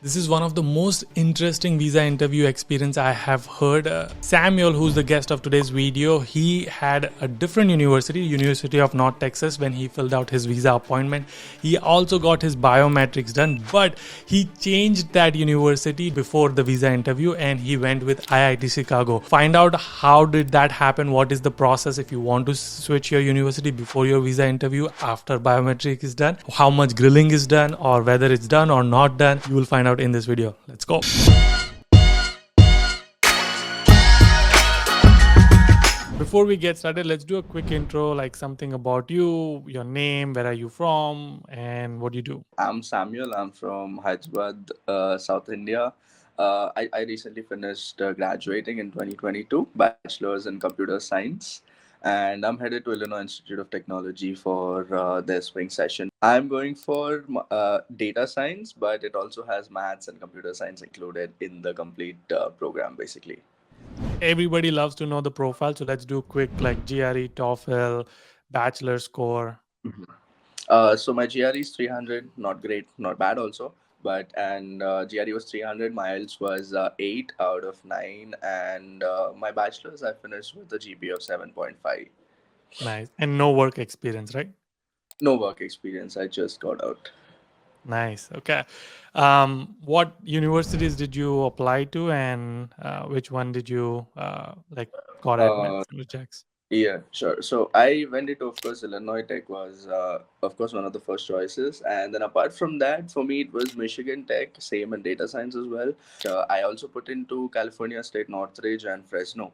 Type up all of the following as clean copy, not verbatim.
This is one of the most interesting visa interview experience I have heard. Samuel, who's the guest of today's video, he had a different University of North Texas, when he filled out his visa appointment. He also got his biometrics done, but he changed that university before the visa interview and he went with IIT Chicago. Find out how did that happen, what is the process if you want to switch your university before your visa interview after biometric is done, how much grilling is done, or whether it's done or not done. You will find out in this video. Let's go. Before we get started, let's do a quick intro, like something about you, your name, where are you from, and what do you do? I'm Samuel. I'm from Hyderabad, South India. I recently finished graduating in 2022, bachelor's in computer science, and I'm headed to Illinois Institute of Technology for their spring session. I'm going for data science, but it also has maths and computer science included in the complete program, basically. Everybody loves to know the profile, so let's do quick like GRE, TOEFL, bachelor score. Mhm. So my GRE is 300, not great, not bad also. But and GRE was 300, my IELTS was 8 out of 9, and my bachelor's I finished with a GPA of 7.5. Nice. And no work experience, right? No work experience, I just got out. Nice. Okay. What universities did you apply to, and which one did you like got Uh, admits and rejects? yeah, sure. So I went into, of course, Illinois Tech was, of course, one of the first choices. And then apart from that, for me, it was Michigan Tech, same in data science as well. I also put into California State, Northridge, and Fresno.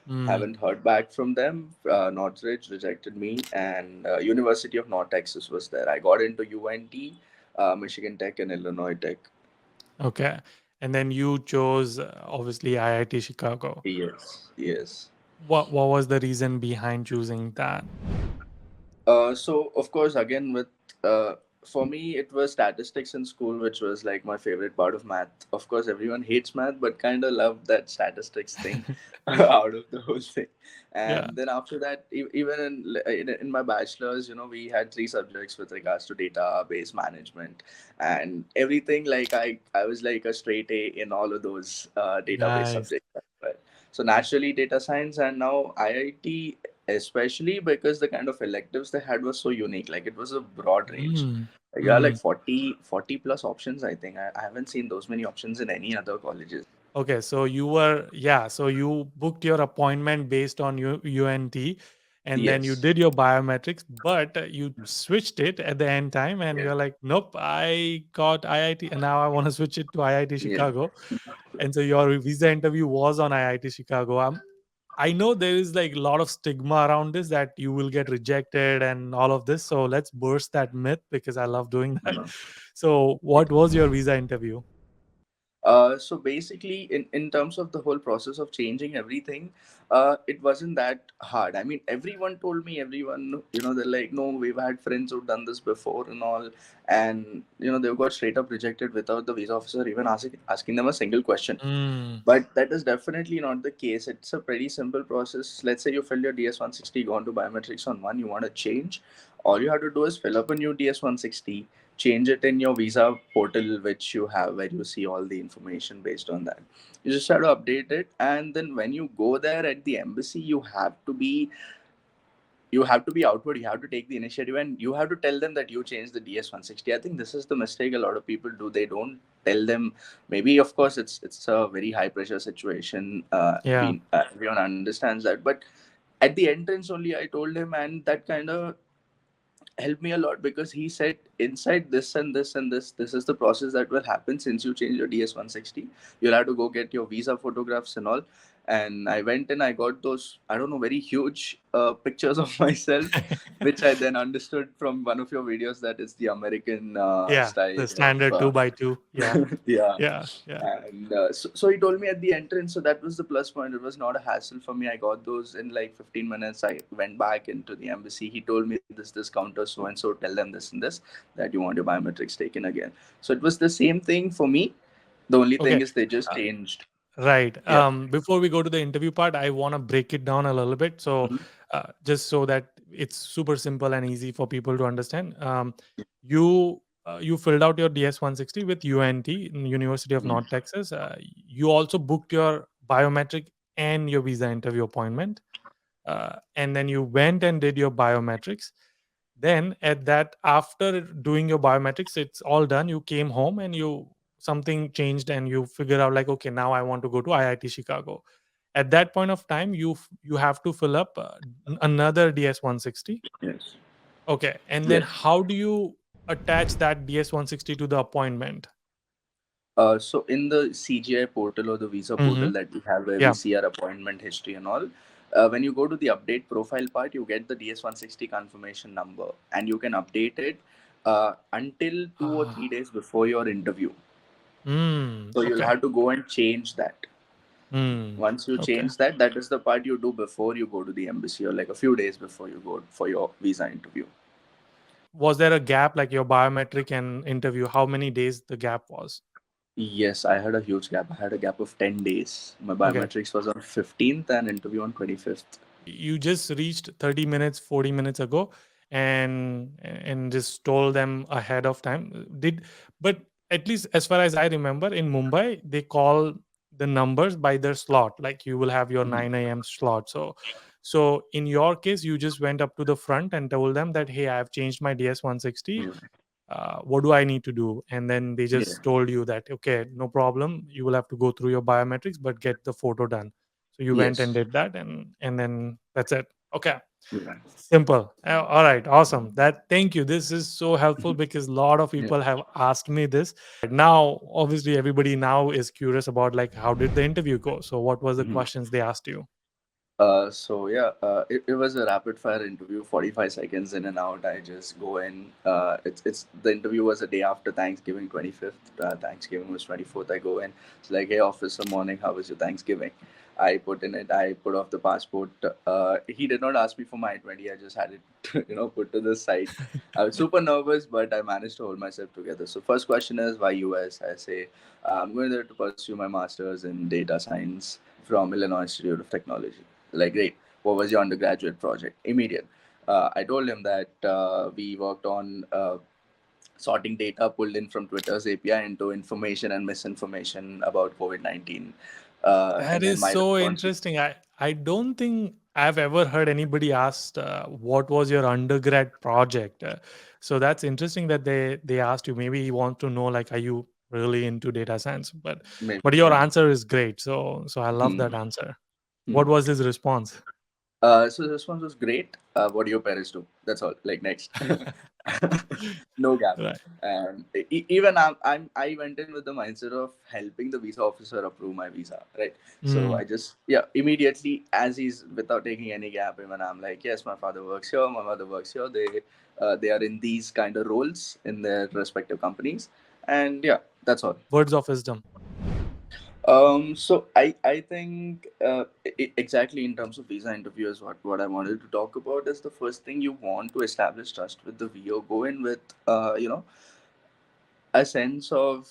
Mm, Haven't heard back from them. Northridge rejected me, and University of North Texas was there. I got into UNT, Michigan Tech, and Illinois Tech. okay. And then you chose obviously IIT Chicago. Yes, yes. What was the reason behind choosing that? So of course, again with for me, it was statistics in school, which was like my favorite part of math. Of course, everyone hates math, but kind of loved that statistics thing out of the whole thing. Yeah. And then after that, even in my bachelor's, we had three subjects with regards to database management and everything. Like I was like a straight A in all of those database Nice. subjects as well. So naturally, data science, and now IIT, especially because the kind of electives they had was so unique. Like it was a broad range. Mm, Like, you had like mm. 40 plus options, I think. I haven't seen those many options in any other colleges. Okay, so so you booked your appointment based on UNT, and then you Yes. did your biometrics, but you switched it at the end time, and Yeah. you're like, nope, I got IIT, and now I want to switch it to IIT Yeah. Chicago. And so your visa interview was on IIT Chicago. I know there is like a lot of stigma around this that you will get rejected and all of this. So let's burst that myth because I love doing that. Uh-huh. So, what was your visa interview? So basically, in terms of the whole process of changing everything, it wasn't that hard. I mean, everyone told me, everyone, they're like, no, we've had friends who've done this before and all. And, they've got straight up rejected without the visa officer even asking them a single question. Mm, But that is definitely not the case. It's a pretty simple process. Let's say you fill your DS-160, gone to biometrics on one, you want to change. All you have to do is fill up a new DS-160, change it in your visa portal, which you have, where you see all the information based on that. You just have to update it. And then when you go there at the embassy, you have to be outward, you have to take the initiative, and you have to tell them that you changed the DS-160. I think this is the mistake a lot of people do. They don't tell them. Maybe, of course, it's a very high pressure situation. yeah. Everyone understands that, but at the entrance only I told him, and that kind of helped me a lot, because he said, inside this and this and this is the process that will happen. Since you change your DS-160, you'll have to go get your visa photographs and all. And I went and I got those, I don't know, very huge pictures of myself, which I then understood from one of your videos that it's the American Yeah, style the of standard 2 by 2. Yeah, yeah. yeah, yeah. And so he told me at the entrance, so that was the plus point. It was not a hassle for me. I got those in like 15 minutes. I went back into the embassy. He told me, this counter so and so, tell them this and this, that you want your biometrics taken again. So it was the same thing for me. The only thing Okay, is they just uh, changed. right. Yeah. Before we go to the interview part, I want to break it down a little bit. So, Mhm. just so that it's super simple and easy for people to understand. You you filled out your DS-160 with UNT, University of North Texas. You also booked your biometric and your visa interview appointment, and then you went and did your biometrics. Then at that, after doing your biometrics, it's all done. You came home and you something changed and you figure out like, okay, now I want to go to IIT Chicago. At that point of time, you have to fill up another DS-160. Yes. Okay, and then Yes. how do you attach that DS-160 to the appointment? So in the CGI portal or the visa Mm-hmm. portal that we have, where we Yeah. see our appointment history and all, when you go to the update profile part, you get the DS-160 confirmation number, and you can update it until 2 or 3 days before your interview. So you'll Okay. have to go and change that. Once you Okay. change that, that is the part you do before you go to the embassy, or like a few days before you go for your visa interview. Was there a gap like your biometric and interview? How many days the gap was? Yes, I had a huge gap. I had a gap of 10 days. My Okay. biometrics was on 15th and interview on 25th. You just reached 30 minutes, 40 minutes ago, and just told them ahead of time. Did but at least as far as I remember, in Mumbai, they call the numbers by their slot. Like you will have your Mhm. 9 a.m. slot. So in your case, you just went up to the front and told them that, hey, I have changed my DS-160. Yeah. What do I need to do? And then they Yeah. just told you that, okay, no problem. You will have to go through your biometrics, but get the photo done. So you went and Yes. did that, and then that's it. Okay, Yeah. simple. All right, awesome. That thank you. This is so helpful because a lot of Yeah. people have asked me this. Now, obviously, everybody now is curious about like how did the interview go. So what was the Mhm. questions they asked you? It was a rapid fire interview, 45 seconds in and out. I just go in. It's the interview was a day after Thanksgiving, 25th. Thanksgiving was 24th. I go in. It's like, hey, officer, morning. How was your Thanksgiving? I put in it. I put off the passport. He did not ask me for my I-20. I just had it, put to the side. I was super nervous, but I managed to hold myself together. So first question is, why US? I say, I'm going there to pursue my master's in data science from Illinois Institute of Technology. Like, great. What was your undergraduate project? Immediate. I told him that we worked on sorting data pulled in from Twitter's API into information and misinformation about COVID-19. That And then is my so response. interesting. I don't think I've ever heard anybody asked what was your undergrad project. So that's interesting that they asked you. Maybe he wants to know like are you really into data science? Maybe, But your yeah. answer is great. So I love Hmm. that answer. What Hmm. was his response? So the response was great. What do your parents do? That's all. Like next, no gap. Right. And even I went in with the mindset of helping the visa officer approve my visa, right? So Mm. I just immediately as he's without taking any gap, even I'm like, yes, my father works here, my mother works here. They are in these kind of roles in their respective companies, and yeah, that's all. Words of wisdom. So I think exactly in terms of visa interviews, what I wanted to talk about is the first thing you want to establish trust with the VO. Go in with a sense of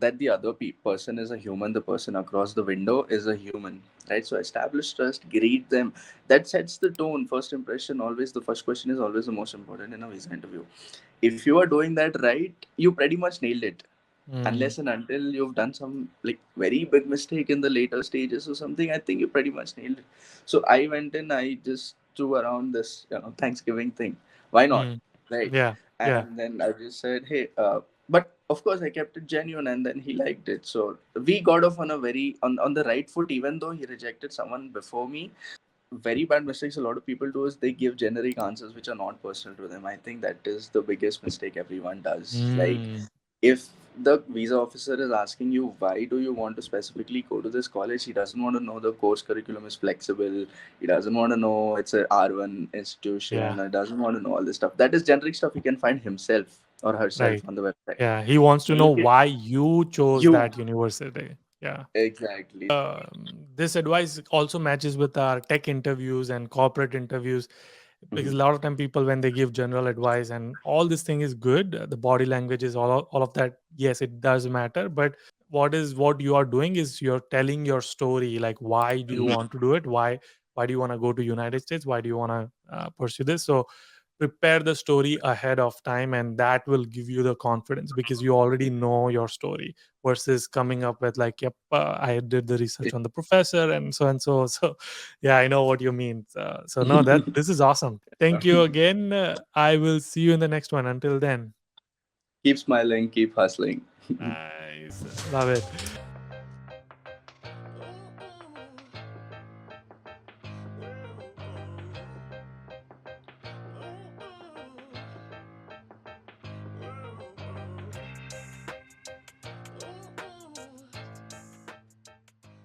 that the other person is a human. The person across the window is a human, right? So establish trust, greet them. That sets the tone. First impression always. The first question is always the most important in a visa interview. If you are doing that right, you pretty much nailed it, Mm. unless and until you've done some like very big mistake in the later stages or something. I think you pretty much nailed it. So I went in, I just threw around this Thanksgiving thing. Why not, Mm. right? Yeah. Yeah. And then I just said, hey, but of course I kept it genuine, and then he liked it. So we got off on a very on the right foot, even though he rejected someone before me. Very bad mistakes a lot of people do is they give generic answers which are not personal to them. I think that is the biggest mistake everyone does. Like, Mm. if the visa officer is asking you why do you want to specifically go to this college, he doesn't want to know the course curriculum is flexible, he doesn't want to know it's a R1 institution, Yeah. he doesn't want to know all this stuff. That is generic stuff he can find himself or herself Right. on the website. Yeah. He wants to know You why you chose you that university. Yeah. exactly. This advice also matches with our tech interviews and corporate interviews because Mhm. a lot of time people when they give general advice and all this thing is good, the body language is all of that, yes, it does matter, but what you are doing is you're telling your story, like why do you Mhm. want to do it, why do you want to go to United States, why do you want to pursue this. So prepare the story ahead of time, and that will give you the confidence because you already know your story, versus coming up with like, yep, I did the research on the professor and so and so. So yeah, I know what you mean. So no, that this is awesome. Thank you again. I will see you in the next one. Until then, Keep smiling, keep hustling. nice, love it.